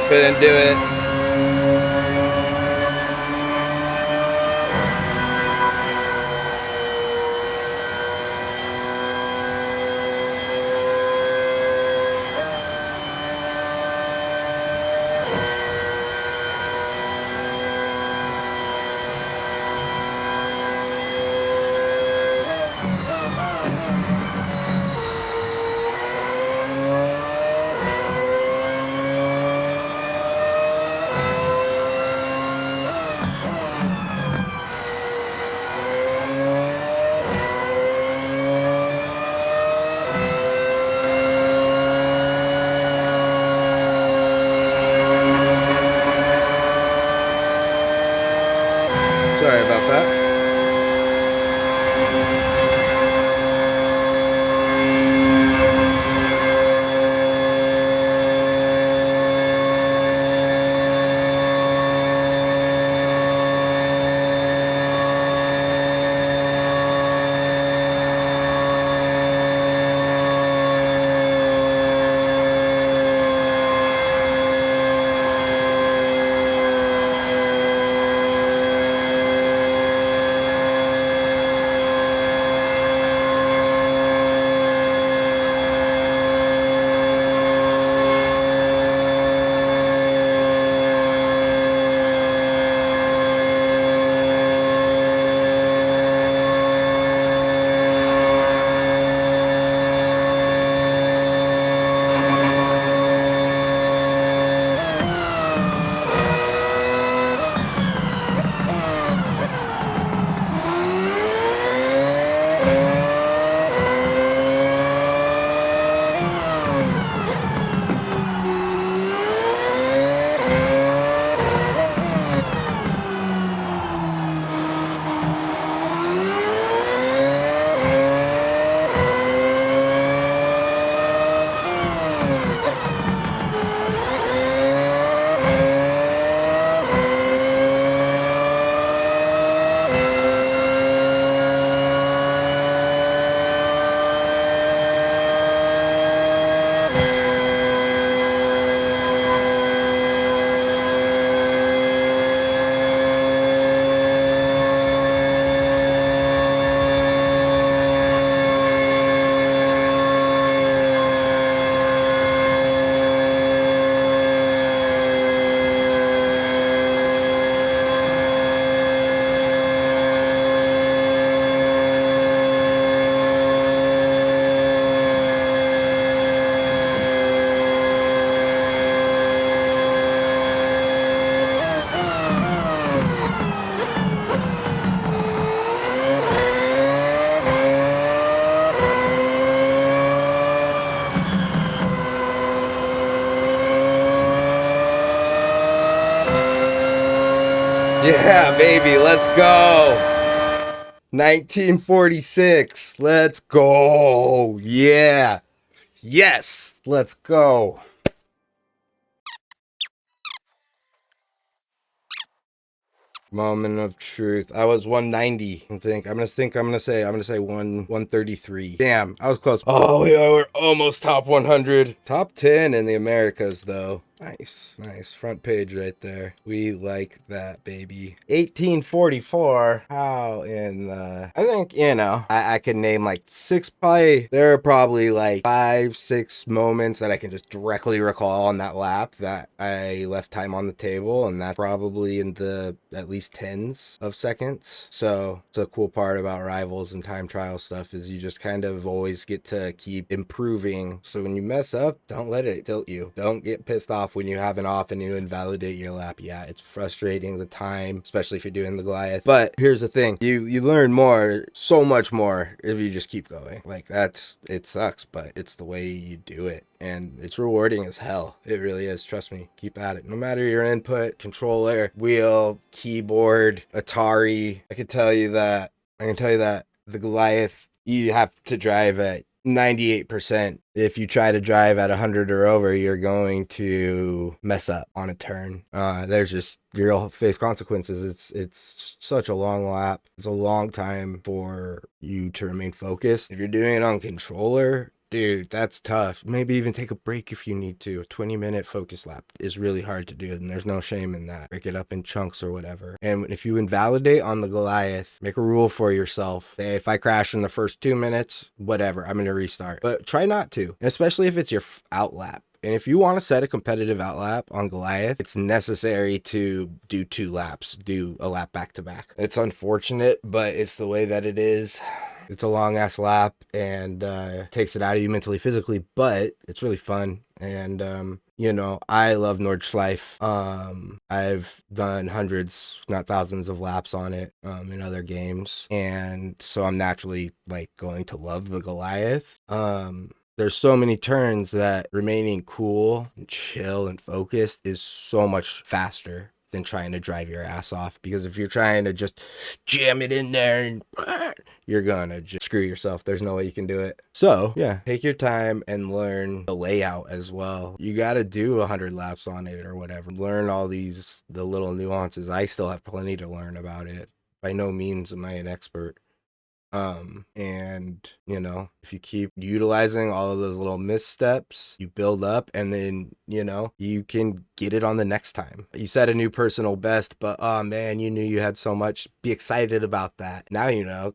Couldn't do it. Sorry about that. Yeah, baby, let's go. 1946. Let's go. Yeah. Yes, let's go. Moment of truth. I was 190. I'm gonna say 133. Damn, I was close. Oh, yeah, we're almost top 100. Top 10 in the Americas though. Nice, nice. Front page right there. We like that, baby. 1844. How in I think, I could name like six, probably, there are probably like 5, 6 moments that I can just directly recall on that lap that I left time on the table, and that's probably in the at least tens of seconds. So it's a cool part about rivals and time trial stuff is you just kind of always get to keep improving. So when you mess up, don't let it tilt you. Don't get pissed off when you have an off and you invalidate your lap. Yeah, it's frustrating, the time, especially if you're doing the Goliath. But here's the thing, you learn more, so much more, if you just keep going. Like, it sucks, but it's the way you do it. And it's rewarding as hell. It really is. Trust me. Keep at it. No matter your input, controller, wheel, keyboard, Atari, I can tell you that the Goliath, you have to drive at 98%. If you try to drive at 100 or over, you're going to mess up on a turn. You'll face consequences. It's such a long lap. It's a long time for you to remain focused. If you're doing it on controller, dude, that's tough. Maybe even take a break if you need to. A 20-minute focus lap is really hard to do, and there's no shame in that. Break it up in chunks or whatever. And if you invalidate on the Goliath, make a rule for yourself. Say, if I crash in the first 2 minutes, whatever, I'm going to restart. But try not to, and especially if it's your out lap. And if you want to set a competitive out lap on Goliath, it's necessary to do 2 laps, do a lap back to back. It's unfortunate, but it's the way that it is. It's a long ass lap and takes it out of you mentally, physically, but it's really fun. And I love Nordschleife. I've done hundreds, not thousands of laps on it in other games, and so I'm naturally like going to love the Goliath. There's so many turns that remaining cool and chill and focused is so much faster than trying to drive your ass off, because if you're trying to just jam it in there and you're gonna just screw yourself. There's no way you can do it. So yeah, take your time and learn the layout as well. You got to do 100 laps on it or whatever. Learn all the little nuances. I still have plenty to learn about it. By no means am I an expert. And if you keep utilizing all of those little missteps, you build up, and then you can get it on the next time. You set a new personal best, but oh man, you knew you had so much. Be excited about that. Now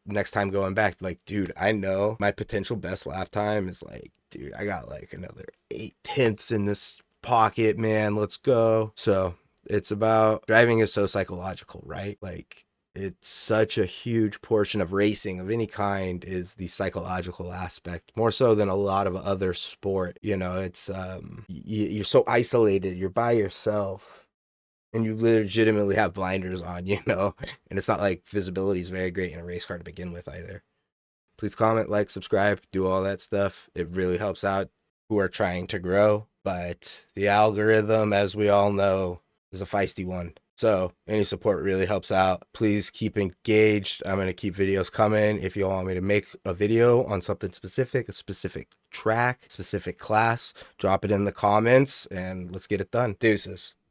next time going back, like, dude, I know my potential best lap time is like, dude, I got like another 8/10 in this pocket, man, let's go. So it's about, driving is so psychological, right? Like, it's such a huge portion of racing of any kind is the psychological aspect, more so than a lot of other sport. It's you're so isolated, you're by yourself, and you legitimately have blinders on, and it's not like visibility is very great in a race car to begin with either. Please comment, like, subscribe, do all that stuff. It really helps out who are trying to grow, but the algorithm, as we all know, is a feisty one. So any support really helps out. Please keep engaged. I'm going to keep videos coming. If you want me to make a video on something specific, a specific track, specific class, drop it in the comments and let's get it done. Deuces.